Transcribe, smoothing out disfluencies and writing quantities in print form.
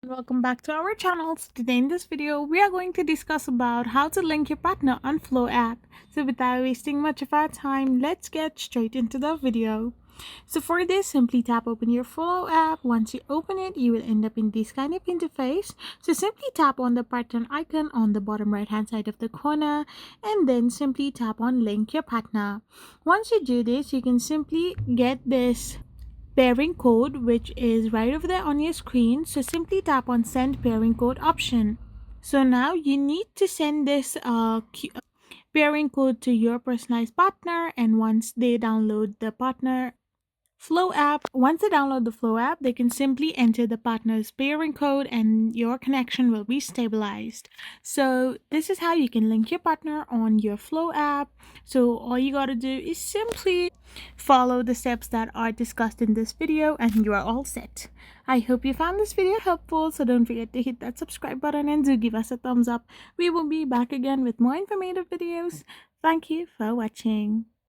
Welcome back to our channel. So today in this video, we are going to discuss about how to link your partner on Flow app. So without wasting much of our time, let's get straight into the video. So for this, simply tap open your Flow app. Once you open it, you will end up in this kind of interface. So simply tap on the partner icon on the bottom right hand side of the corner and then simply tap on link your partner. Once you do this, you can simply get this pairing code, which is right over there on your screen. So simply tap on send pairing code option. So now you need to send this pairing code to your personalized partner, and once they download the partner Flow app, once they download the Flow app, they can simply enter the partner's pairing code and your connection will be stabilized. So this is how you can link your partner on your Flow app. So all you gotta do is simply follow the steps that are discussed in this video and you are all set. I hope you found this video helpful, so don't forget to hit that subscribe button and do give us a thumbs up. We will be back again with more informative videos. Thank you for watching.